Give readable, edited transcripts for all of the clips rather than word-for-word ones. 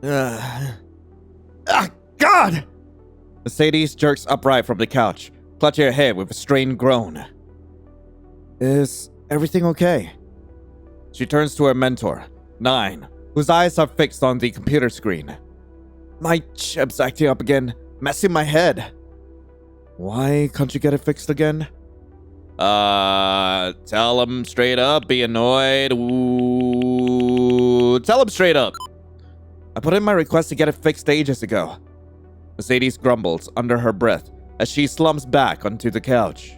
God! Mercedes jerks upright from the couch, clutching her head with a strained groan. Is everything okay? She turns to her mentor, 9, whose eyes are fixed on the computer screen. My chip's acting up again, messing my head. Why can't you get it fixed again? Tell him straight up, be annoyed. Ooh, tell him straight up. I put in my request to get it fixed ages ago. Mercedes grumbles under her breath as she slumps back onto the couch.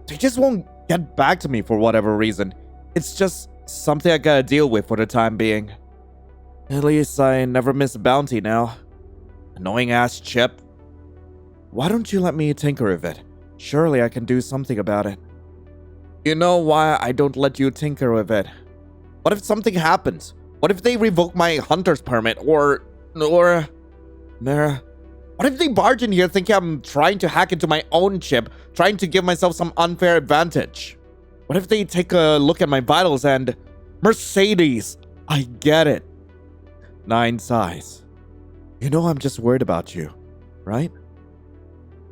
They just won't get back to me for whatever reason. It's just something I gotta deal with for the time being. At least I never miss a bounty now. Annoying ass chip. Why don't you let me tinker with it? Surely I can do something about it. You know why I don't let you tinker with it? What if something happens? What if they revoke my hunter's permit or... What if they barge in here thinking I'm trying to hack into my own chip, trying to give myself some unfair advantage? What if they take a look at my vitals and... Mercedes! I get it. 9 sighs. You know I'm just worried about you, right?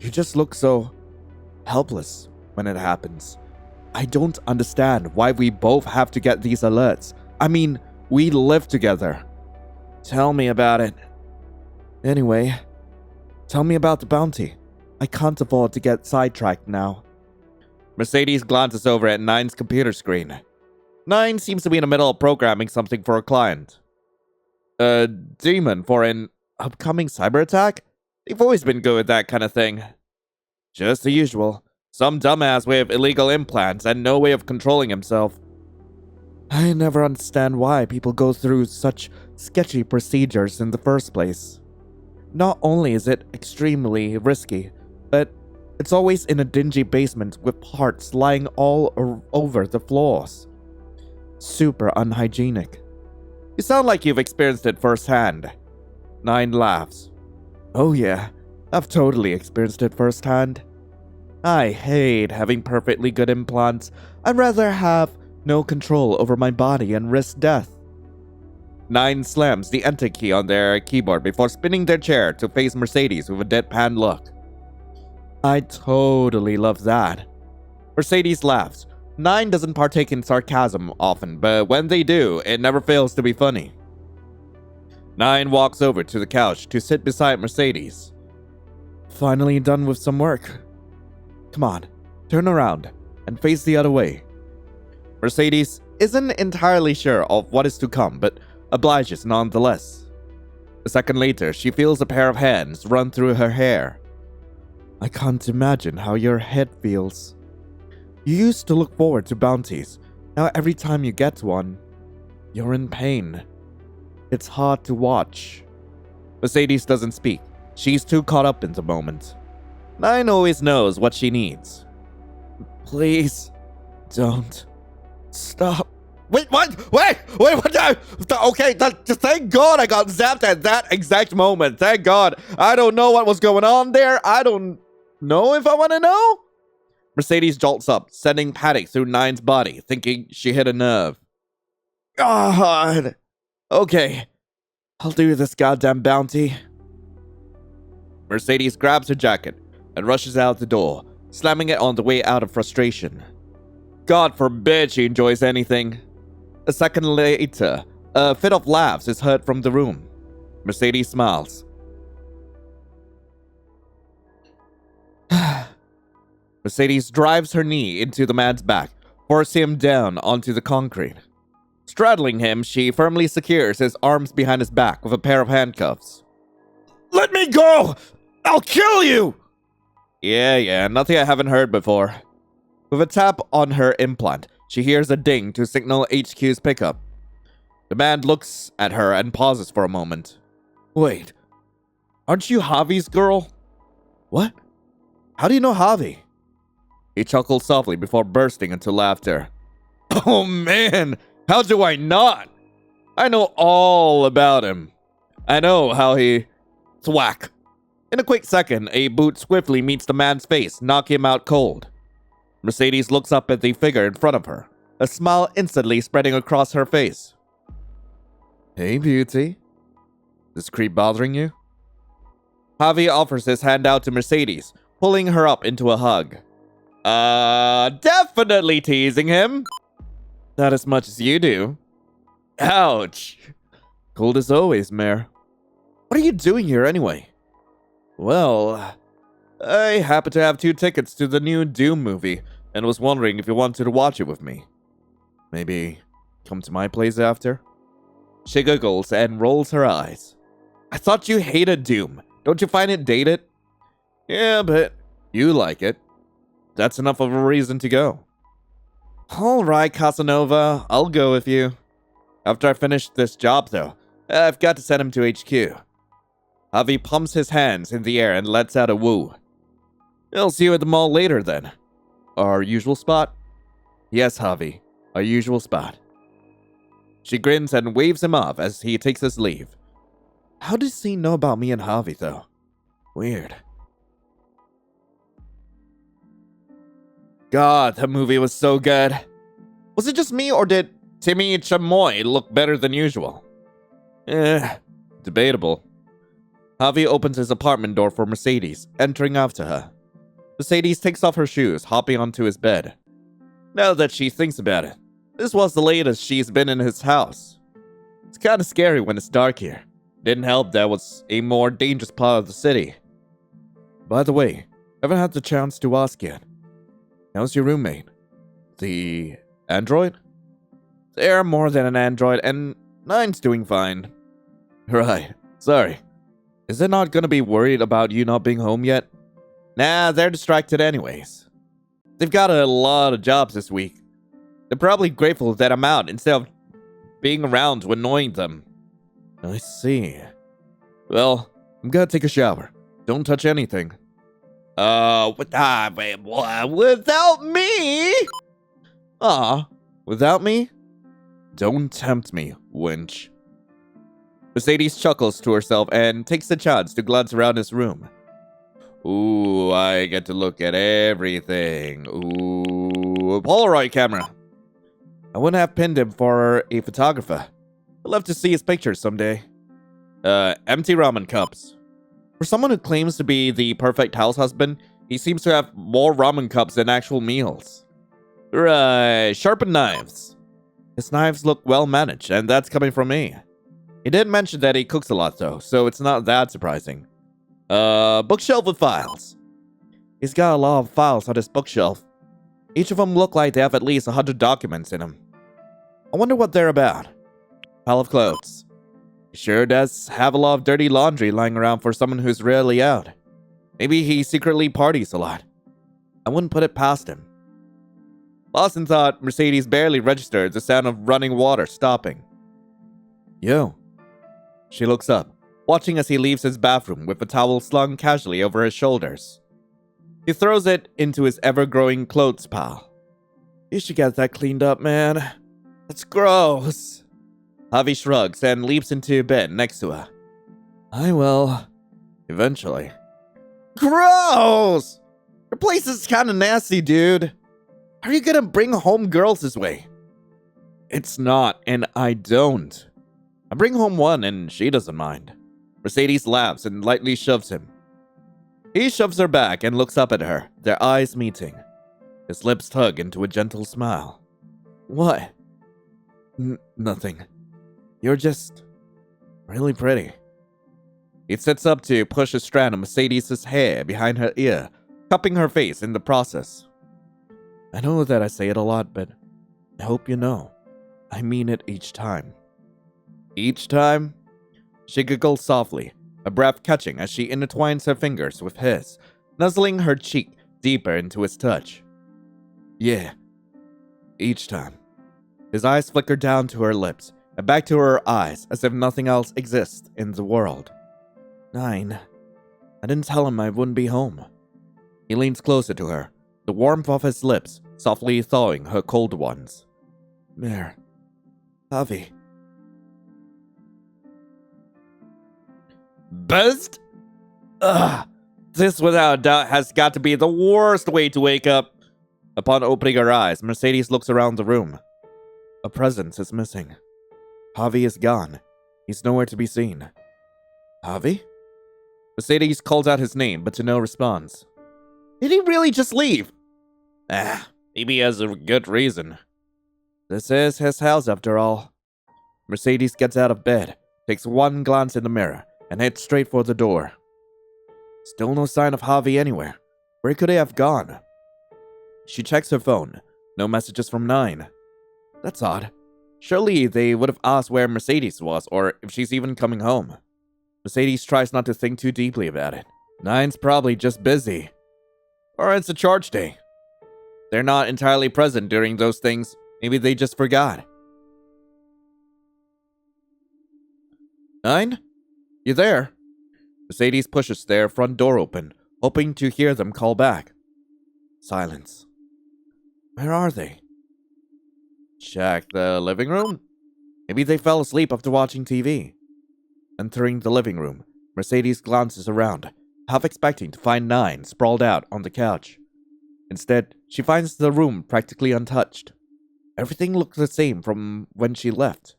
You just look so... helpless when it happens. I don't understand why we both have to get these alerts. I mean, we live together. Tell me about it. Anyway, tell me about the bounty. I can't afford to get sidetracked now. Mercedes glances over at 9's computer screen. 9 seems to be in the middle of programming something for a client. A demon for an upcoming cyber attack? They've always been good with that kind of thing. Just the usual. Some dumbass with illegal implants and no way of controlling himself. I never understand why people go through such sketchy procedures in the first place. Not only is it extremely risky, but it's always in a dingy basement with parts lying all over the floors. Super unhygienic. You sound like you've experienced it firsthand. 9 laughs. Oh yeah, I've totally experienced it firsthand. I hate having perfectly good implants. I'd rather have no control over my body and risk death. 9 slams the enter key on their keyboard before spinning their chair to face Mercedes with a deadpan look. I totally love that. Mercedes laughs. 9 doesn't partake in sarcasm often, but when they do, it never fails to be funny. 9 walks over to the couch to sit beside Mercedes. Finally done with some work. Come on, turn around and face the other way. Mercedes isn't entirely sure of what is to come, but obliges nonetheless. A second later, she feels a pair of hands run through her hair. I can't imagine how your head feels. You used to look forward to bounties. Now every time you get one, you're in pain. It's hard to watch. Mercedes doesn't speak. She's too caught up in the moment. 9 always knows what she needs. Please, don't stop. Wait, what? Wait, what? Okay, thank God I got zapped at that exact moment. Thank God. I don't know what was going on there. I don't know if I want to know. Mercedes jolts up, sending panic through 9's body, thinking she hit a nerve. God. Okay, I'll do this goddamn bounty. Mercedes grabs her jacket and rushes out the door, slamming it on the way out of frustration. God forbid she enjoys anything. A second later, a fit of laughs is heard from the room. Mercedes smiles. Mercedes drives her knee into the man's back, forcing him down onto the concrete. Straddling him, she firmly secures his arms behind his back with a pair of handcuffs. Let me go! I'll kill you! Yeah, nothing I haven't heard before. With a tap on her implant, she hears a ding to signal HQ's pickup. The man looks at her and pauses for a moment. Wait, aren't you Javi's girl? What? How do you know Javi? He chuckles softly before bursting into laughter. Oh man, how do I not? I know all about him. I know how he... Thwack. In a quick second, a boot swiftly meets the man's face, knocking him out cold. Mercedes looks up at the figure in front of her, a smile instantly spreading across her face. Hey, beauty. This creep bothering you? Javi offers his hand out to Mercedes, pulling her up into a hug. Definitely teasing him. Not as much as you do. Ouch. Cold as always, Mare. What are you doing here anyway? Well, I happen to have 2 tickets to the new Doom movie and was wondering if you wanted to watch it with me. Maybe come to my place after? She giggles and rolls her eyes. I thought you hated Doom. Don't you find it dated? Yeah, but you like it. That's enough of a reason to go. Alright, Casanova, I'll go with you. After I finish this job, though, I've got to send him to HQ. Javi pumps his hands in the air and lets out a woo. I'll see you at the mall later, then. Our usual spot? Yes, Javi, our usual spot. She grins and waves him off as he takes his leave. How does he know about me and Javi, though? Weird. God, that movie was so good. Was it just me, or did Timmy Chamoy look better than usual? Debatable. Javi opens his apartment door for Mercedes, entering after her. Mercedes takes off her shoes, hopping onto his bed. Now that she thinks about it, this was the latest she's been in his house. It's kinda scary when it's dark here. Didn't help that it was a more dangerous part of the city. By the way, haven't had the chance to ask yet. How's your roommate? The android? They're more than an android, and 9's doing fine. Right, sorry. Is it not gonna be worried about you not being home yet? Nah, they're distracted anyways. They've got a lot of jobs this week. They're probably grateful that I'm out instead of being around to annoy them. I see. Well, I'm gonna take a shower. Don't touch anything. Without me? Without me? Don't tempt me, wench. Mercedes chuckles to herself and takes the chance to glance around his room. Ooh, I get to look at everything. Ooh, a Polaroid camera. I wouldn't have pinned him for a photographer. I'd love to see his pictures someday. Empty ramen cups. For someone who claims to be the perfect house husband, he seems to have more ramen cups than actual meals. Right, sharpened knives. His knives look well managed, and that's coming from me. He did mention that he cooks a lot though, so it's not that surprising. Bookshelf with files. He's got a lot of files on his bookshelf. Each of them look like they have at least 100 documents in them. I wonder what they're about. Pile of clothes. He sure does have a lot of dirty laundry lying around for someone who's rarely out. Maybe he secretly parties a lot. I wouldn't put it past him. Lawson thought Mercedes barely registered the sound of running water stopping. Yo. She looks up, watching as he leaves his bathroom with a towel slung casually over his shoulders. He throws it into his ever-growing clothes pile. You should get that cleaned up, man. That's gross. Javi shrugs and leaps into bed next to her. I will. Eventually. Gross! Your place is kinda nasty, dude. How are you gonna bring home girls this way? It's not, and I don't. I bring home one, and she doesn't mind. Mercedes laughs and lightly shoves him. He shoves her back and looks up at her, their eyes meeting. His lips tug into a gentle smile. What? Nothing. You're just really pretty. He sits up to push a strand of Mercedes' hair behind her ear, cupping her face in the process. I know that I say it a lot, but I hope you know. I mean it each time. Each time? She giggles softly, her breath catching as she intertwines her fingers with his, nuzzling her cheek deeper into his touch. Yeah. Each time. His eyes flicker down to her lips, and back to her eyes as if nothing else exists in the world. 9. I didn't tell him I wouldn't be home. He leans closer to her, the warmth of his lips softly thawing her cold ones. Mare. Javi. Best? Ugh. This without a doubt has got to be the worst way to wake up. Upon opening her eyes, Mercedes looks around the room. A presence is missing. Javi is gone. He's nowhere to be seen. Javi? Mercedes calls out his name, but to no response. Did he really just leave? Maybe he has a good reason. This is his house after all. Mercedes gets out of bed, takes one glance in the mirror, and heads straight for the door. Still no sign of Javi anywhere. Where could he have gone? She checks her phone. No messages from 9. That's odd. Surely they would have asked where Mercedes was or if she's even coming home. Mercedes tries not to think too deeply about it. 9's probably just busy. Or it's a charge day. They're not entirely present during those things. Maybe they just forgot. 9? You there? Mercedes pushes their front door open, hoping to hear them call back. Silence. Where are they? Check the living room? Maybe they fell asleep after watching TV. Entering the living room, Mercedes glances around, half expecting to find 9 sprawled out on the couch. Instead, she finds the room practically untouched. Everything looks the same from when she left.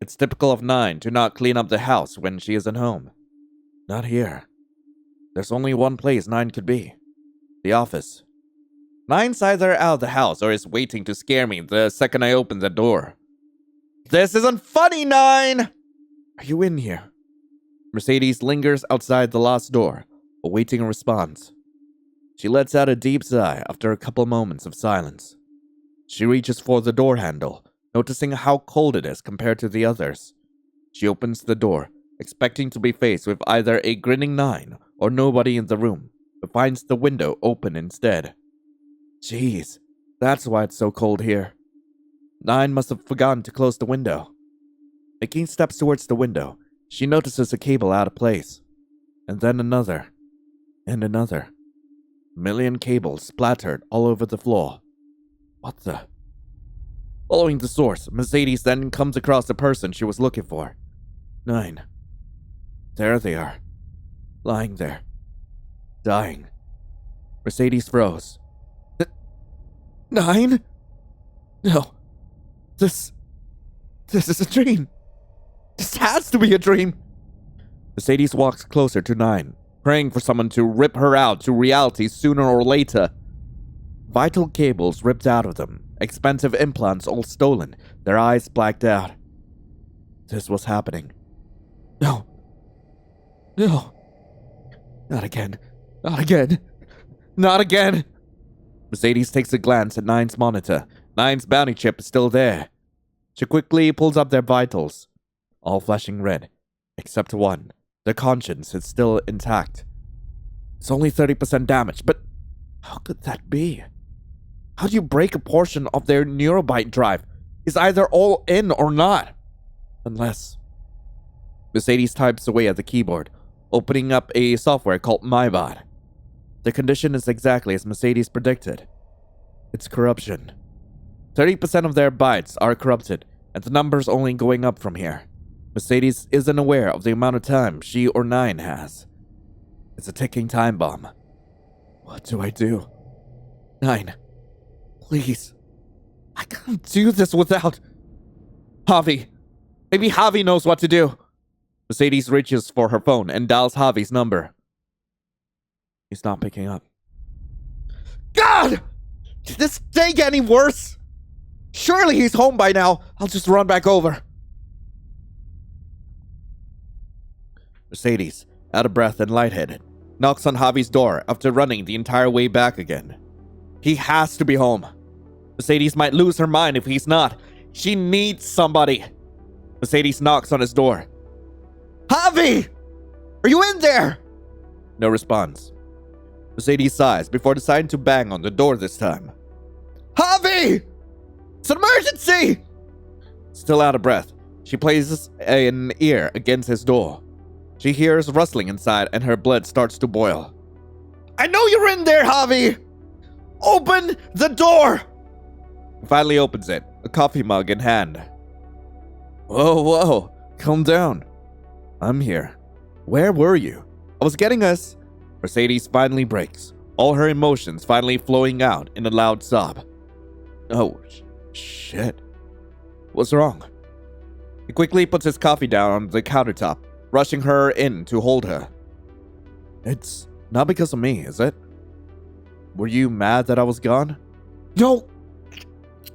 It's typical of 9 to not clean up the house when she isn't home. Not here. There's only one place 9 could be. The office. 9's either out of the house or is waiting to scare me the second I open the door. This isn't funny, 9! Are you in here? Mercedes lingers outside the lost door, awaiting a response. She lets out a deep sigh after a couple moments of silence. She reaches for the door handle, noticing how cold it is compared to the others. She opens the door, expecting to be faced with either a grinning 9 or nobody in the room, but finds the window open instead. Jeez, that's why it's so cold here. 9 must have forgotten to close the window. Making steps towards the window, she notices a cable out of place. And then another. And another. A million cables splattered all over the floor. What the? Following the source, Mercedes then comes across the person she was looking for. 9. There they are. Lying there. Dying. Mercedes froze. 9? No. This is a dream. This has to be a dream. Mercedes walks closer to 9, praying for someone to rip her out to reality sooner or later. Vital cables ripped out of them, expensive implants all stolen, their eyes blacked out. This was happening. No. No. Not again. Not again. Not again. Mercedes takes a glance at 9's monitor. 9's bounty chip is still there. She quickly pulls up their vitals, all flashing red, except one. Their conscience is still intact. It's only 30% damaged, but how could that be? How do you break a portion of their neurobyte drive? It's either all in or not. Unless... Mercedes types away at the keyboard, opening up a software called MyBot. The condition is exactly as Mercedes predicted. It's corruption. 30% of their bytes are corrupted, and the number's only going up from here. Mercedes isn't aware of the amount of time she or 9 has. It's a ticking time bomb. What do I do? 9. Please. I can't do this without... Javi. Maybe Javi knows what to do. Mercedes reaches for her phone and dials Javi's number. He's not picking up. God! Did this day get any worse? Surely he's home by now. I'll just run back over. Mercedes, out of breath and lightheaded, knocks on Javi's door after running the entire way back again. He has to be home. Mercedes might lose her mind if he's not. She needs somebody. Mercedes knocks on his door. Javi! Are you in there? No response. Mercedes sighs before deciding to bang on the door this time. Javi! It's an emergency! Still out of breath, she places an ear against his door. She hears rustling inside and her blood starts to boil. I know you're in there, Javi! Open the door! He finally opens it, a coffee mug in hand. Whoa, calm down. I'm here. Where were you? I was getting us... Mercedes finally breaks, all her emotions finally flowing out in a loud sob. Oh, shit. What's wrong? He quickly puts his coffee down on the countertop, rushing her in to hold her. It's not because of me, is it? Were you mad that I was gone? No!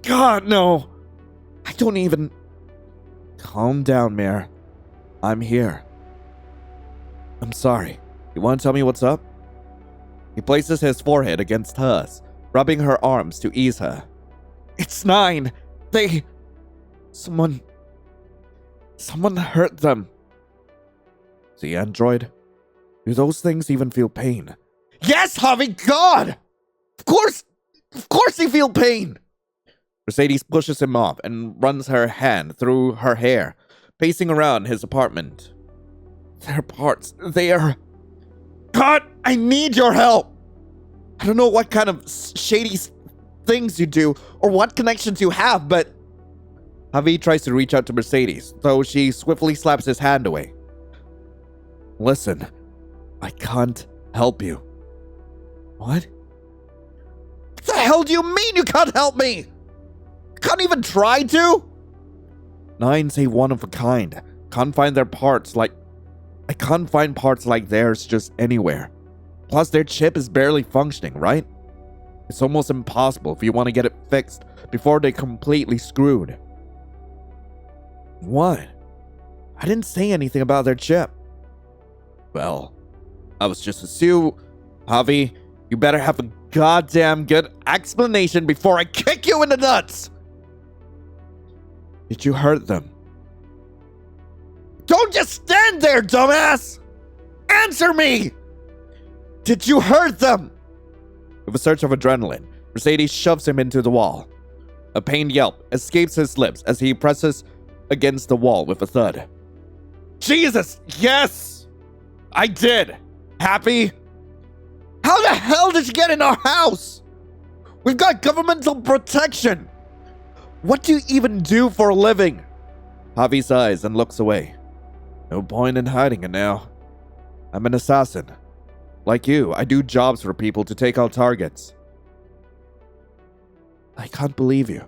God, no! I don't even... Calm down, Mare. I'm here. I'm sorry. You want to tell me what's up? He places his forehead against hers, rubbing her arms to ease her. It's 9. Someone hurt them. The android? Do those things even feel pain? Yes, Javi, God! Of course they feel pain! Mercedes pushes him off and runs her hand through her hair, pacing around his apartment. Their parts, they are... God, I need your help! I don't know what kind of shady things you do or what connections you have, but... Javi tries to reach out to Mercedes, though she swiftly slaps his hand away. Listen, I can't help you. What? What the hell do you mean you can't help me? You can't even try to? 9's a one of a kind. Can't find their parts like... I can't find parts like theirs just anywhere. Plus their chip is barely functioning, right? It's almost impossible if you want to get it fixed before they're completely screwed. What? I didn't say anything about their chip. Well, I was just assuming... Javi, you better have a goddamn good explanation before I kick you in the nuts! Did you hurt them? Don't just stand there, dumbass! Answer me! Did you hurt them? With a surge of adrenaline, Mercedes shoves him into the wall. A pained yelp escapes his lips as he presses against the wall with a thud. Jesus, yes! I did! Happy? How the hell did you get in our house? We've got governmental protection! What do you even do for a living? Javi sighs and looks away. No point in hiding it now. I'm an assassin. Like you, I do jobs for people to take out targets. I can't believe you.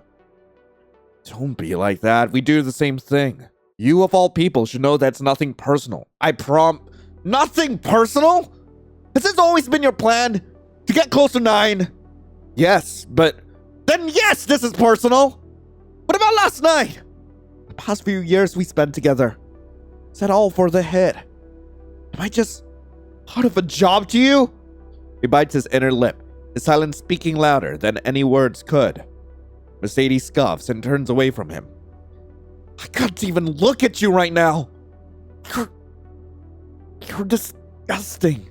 Don't be like that. We do the same thing. You of all people should know that's nothing personal. Nothing personal? Has this always been your plan? To get close to 9? Yes, but... Then yes, this is personal! What about last night? The past few years we spent together. Is that all for the hit? Am I just part of a job to you? He bites his inner lip, his silence speaking louder than any words could. Mercedes scoffs and turns away from him. I can't even look at you right now. You're disgusting.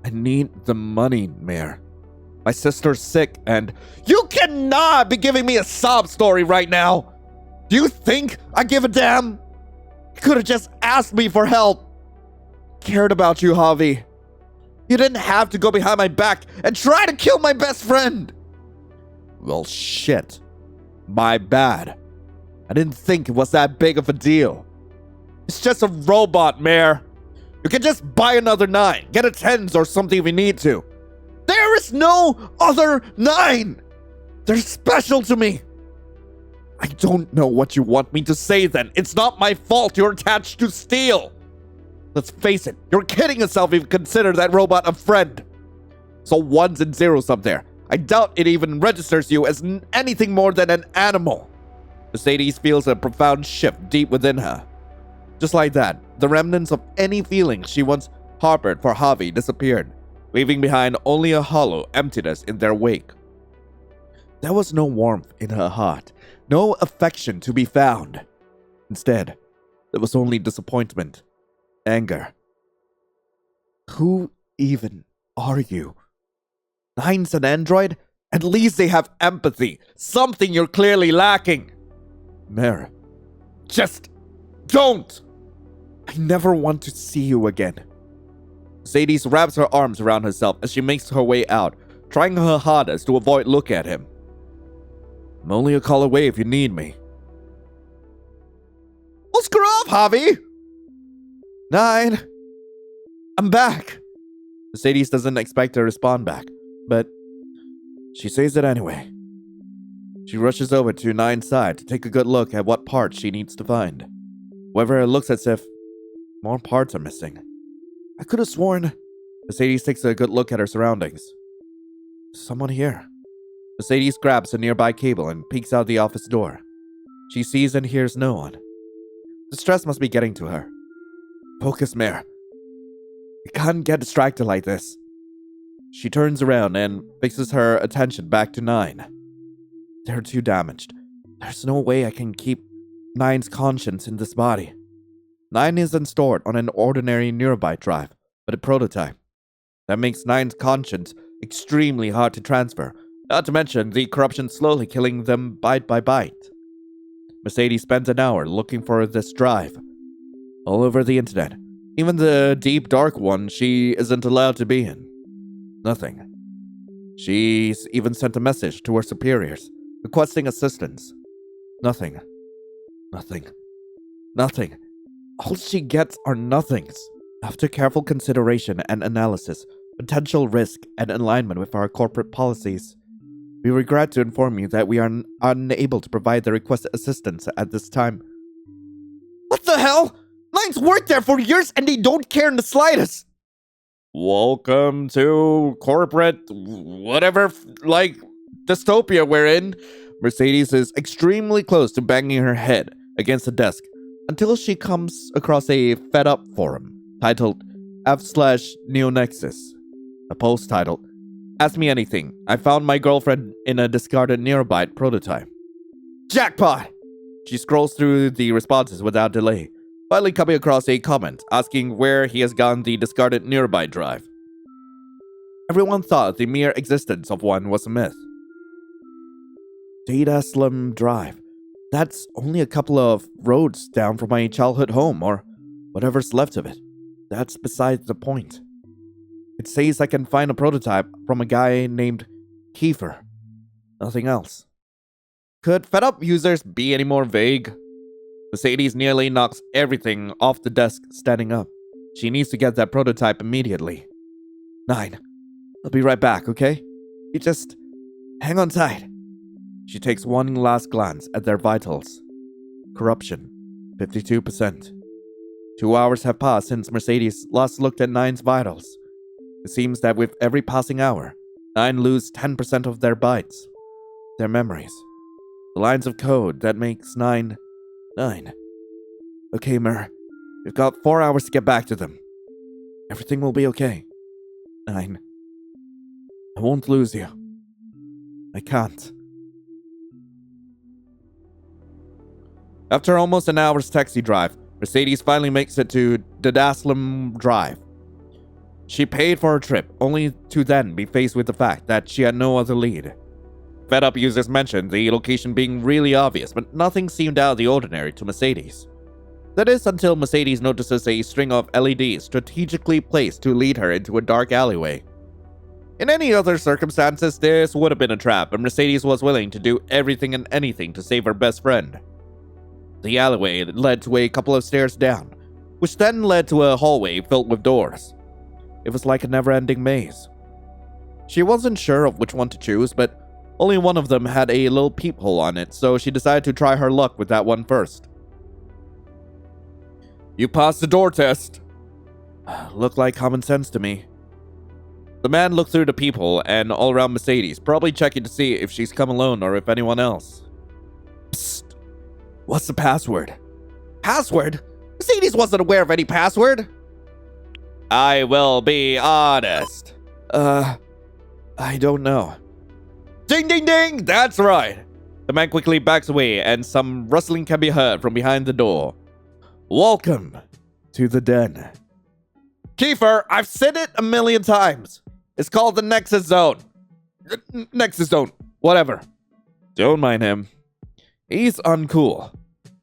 I need the money, Mare. My sister's sick and... You cannot be giving me a sob story right now! Do you think I give a damn? You could have just asked me for help. Cared about you, Javi. You didn't have to go behind my back and try to kill my best friend. Well, shit. My bad. I didn't think it was that big of a deal. It's just a robot, Mare. You can just buy another 9. Get a 10s or something if you need to. There is no other 9. They're special to me. I don't know what you want me to say then. It's not my fault you're attached to steel. Let's face it, you're kidding yourself if you consider that robot a friend. So 1s and 0s up there. I doubt it even registers you as anything more than an animal. Mercedes feels a profound shift deep within her. Just like that, the remnants of any feeling she once harbored for Javi disappeared, leaving behind only a hollow emptiness in their wake. There was no warmth in her heart, no affection to be found. Instead, there was only disappointment, anger. Who even are you? 9's an android? At least they have empathy, something you're clearly lacking. Mare, just don't! I never want to see you again. Mercedes wraps her arms around herself as she makes her way out, trying her hardest to avoid looking at him. I'm only a call away if you need me. Well, screw off, Javi! 9. I'm back. Mercedes doesn't expect to respond back, but she says it anyway. She rushes over to 9's side to take a good look at what parts she needs to find. However, it looks as if More parts are missing. I could have sworn. Mercedes takes a good look at her surroundings. Someone here. Mercedes grabs a nearby cable and peeks out the office door. She sees and hears no one. The stress must be getting to her. Focus, Mare. You can't get distracted like this. She turns around and fixes her attention back to 9. They're too damaged. There's no way I can keep 9's conscience in this body. 9 isn't stored on an ordinary neurobyte drive, but a prototype. That makes 9's conscience extremely hard to transfer, not to mention the corruption slowly killing them bite by bite. Mercedes spends an hour looking for this drive. All over the internet. Even the deep dark one she isn't allowed to be in. Nothing. She's even sent a message to her superiors, requesting assistance. Nothing. Nothing. Nothing. All she gets are nothings. After careful consideration and analysis, potential risk, and alignment with our corporate policies, we regret to inform you that we are unable to provide the requested assistance at this time. What the hell? 9's worked there for years and they don't care in the slightest. Welcome to corporate whatever, dystopia we're in. Mercedes is extremely close to banging her head against the desk until she comes across a fed up forum titled f/neonexus. A post titled, Ask Me Anything. I found my girlfriend in a discarded neurobyte prototype. Jackpot! She scrolls through the responses without delay, finally coming across a comment asking where he has gotten the discarded neurobyte drive. Everyone thought the mere existence of one was a myth. Data Slim Drive. That's only a couple of roads down from my childhood home, or whatever's left of it. That's beside the point. It says I can find a prototype from a guy named Kiefer. Nothing else. Could fed up users be any more vague? Mercedes nearly knocks everything off the desk standing up. She needs to get that prototype immediately. 9. I'll be right back, okay? You just hang on tight. She takes one last glance at their vitals. Corruption, 52%. 2 hours have passed since Mercedes last looked at 9's vitals. It seems that with every passing hour, 9 lose 10% of their bytes. Their memories. The lines of code that makes 9. Okay, Mer. We've got 4 hours to get back to them. Everything will be okay. 9. I won't lose you. I can't. After almost an hour's taxi drive, Mercedes finally makes it to Dada Drive. She paid for her trip, only to then be faced with the fact that she had no other lead. Fed up users mentioned the location being really obvious, but nothing seemed out of the ordinary to Mercedes. That is until Mercedes notices a string of LEDs strategically placed to lead her into a dark alleyway. In any other circumstances, this would have been a trap, and Mercedes was willing to do everything and anything to save her best friend. The alleyway led to a couple of stairs down, which then led to a hallway filled with doors. It was like a never-ending maze. She wasn't sure of which one to choose, but only one of them had a little peephole on it, so she decided to try her luck with that one first. You passed the door test. Looked like common sense to me. The man looked through the peephole and all around Mercedes, probably checking to see if she's come alone or if anyone else. Psst. What's the password? Password? Mercedes wasn't aware of any password. I will be honest. I don't know. Ding, ding, ding! That's right! The man quickly backs away and some rustling can be heard from behind the door. Welcome to the den. Kiefer, I've said it a million times. It's called the Nexus Zone. Nexus Zone. Whatever. Don't mind him. He's uncool.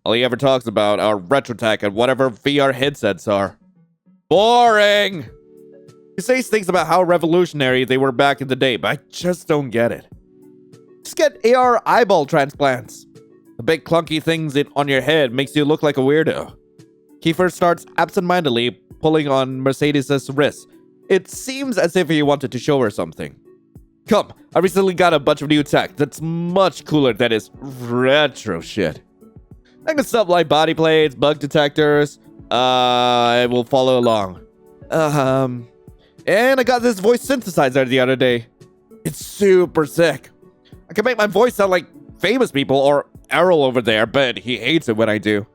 All he ever talks about are RetroTech and whatever VR headsets are. Boring! He says things about how revolutionary they were back in the day, but I just don't get it. Just get AR eyeball transplants. The big clunky things on your head makes you look like a weirdo. Kiefer starts absentmindedly pulling on Mercedes' wrist. It seems as if he wanted to show her something. Come, I recently got a bunch of new tech that's much cooler than his retro shit. I can stuff like body plates, bug detectors, I will follow along. And I got this voice synthesizer the other day. It's super sick. I can make my voice sound like famous people or Errol over there, but he hates it when I do.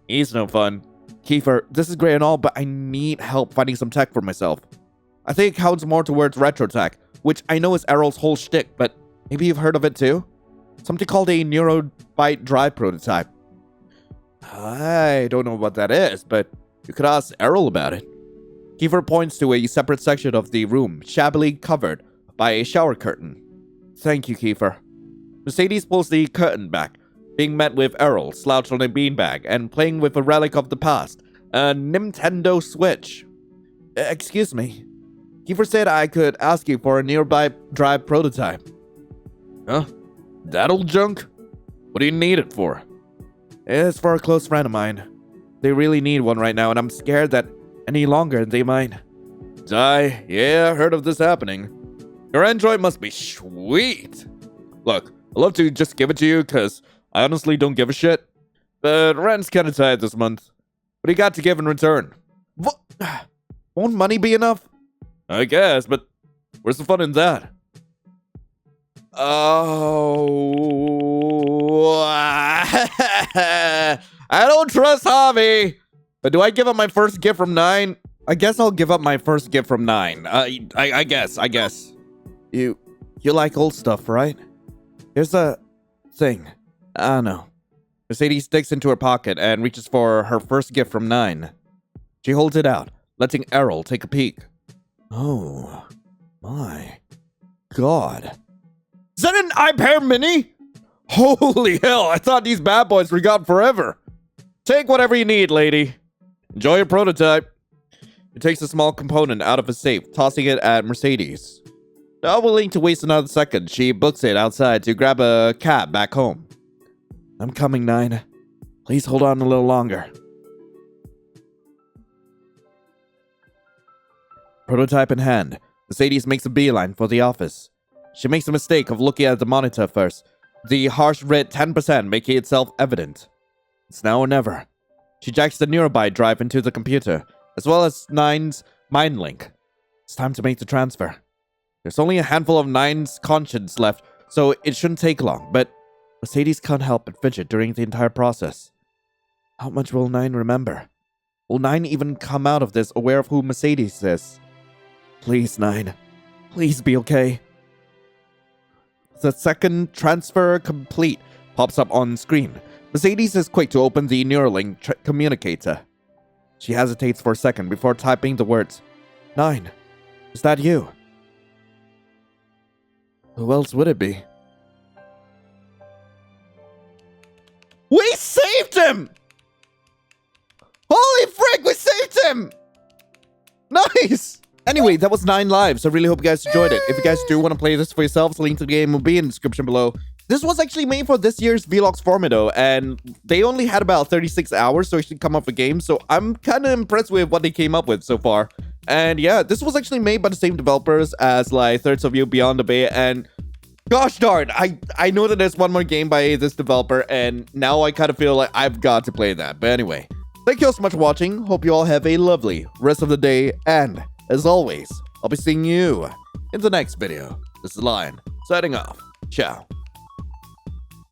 He's no fun. Kiefer, this is great and all, but I need help finding some tech for myself. I think it counts more towards retro tech, which I know is Errol's whole shtick, but maybe you've heard of it too? Something called a neurobyte drive prototype. I don't know what that is, but you could ask Errol about it. Kiefer points to a separate section of the room, shabbily covered by a shower curtain. Thank you, Kiefer. Mercedes pulls the curtain back, being met with Errol slouched on a beanbag and playing with a relic of the past, a Nintendo Switch. Excuse me. Kiefer said I could ask you for a nearby drive prototype. Huh? That old junk? What do you need it for? It's for a close friend of mine. They really need one right now, and I'm scared that any longer they might die. Yeah, I heard of this happening. Your Android must be sweet. Look, I'd love to just give it to you, because I honestly don't give a shit. But rent's kinda tight this month. What do you got to give in return? What? Won't money be enough? I guess, but where's the fun in that? Oh, I don't trust Javi. But do I give up my first gift from 9? I guess I'll give up my first gift from 9. I guess. You like old stuff, right? Here's a thing. I don't know. Mercedes sticks into her pocket and reaches for her first gift from 9. She holds it out, letting Errol take a peek. Oh, my God. Is that an iPad mini? Holy hell, I thought these bad boys were gone forever. Take whatever you need, lady. Enjoy your prototype. It takes a small component out of a safe, tossing it at Mercedes. Not willing to waste another second, she books it outside to grab a cab back home. I'm coming, 9. Please hold on a little longer. Prototype in hand, Mercedes makes a beeline for the office. She makes the mistake of looking at the monitor first, the harsh red 10% making itself evident. It's now or never. She jacks the neurobyte drive into the computer, as well as 9's mind link. It's time to make the transfer. There's only a handful of 9's conscience left, so it shouldn't take long, but Mercedes can't help but fidget during the entire process. How much will 9 remember? Will 9 even come out of this aware of who Mercedes is? Please, 9. Please be okay. The second transfer complete pops up on screen. Mercedes is quick to open the Neuralink communicator. She hesitates for a second before typing the words. 9, is that you? Who else would it be? We saved him! Holy frick, we saved him! Nice! Anyway, that was 9 lives. I really hope you guys enjoyed it. If you guys do want to play this for yourselves, the link to the game will be in the description below. This was actually made for this year's Vlogs Formido, and they only had about 36 hours to actually come up with a game, so I'm kind of impressed with what they came up with so far. And yeah, this was actually made by the same developers as like Thirds of You Beyond the Bay, and gosh darn, I know that there's one more game by this developer, and now I kind of feel like I've got to play that. But anyway, thank you all so much for watching. Hope you all have a lovely rest of the day, and as always, I'll be seeing you in the next video. This is Lion, signing off. Ciao.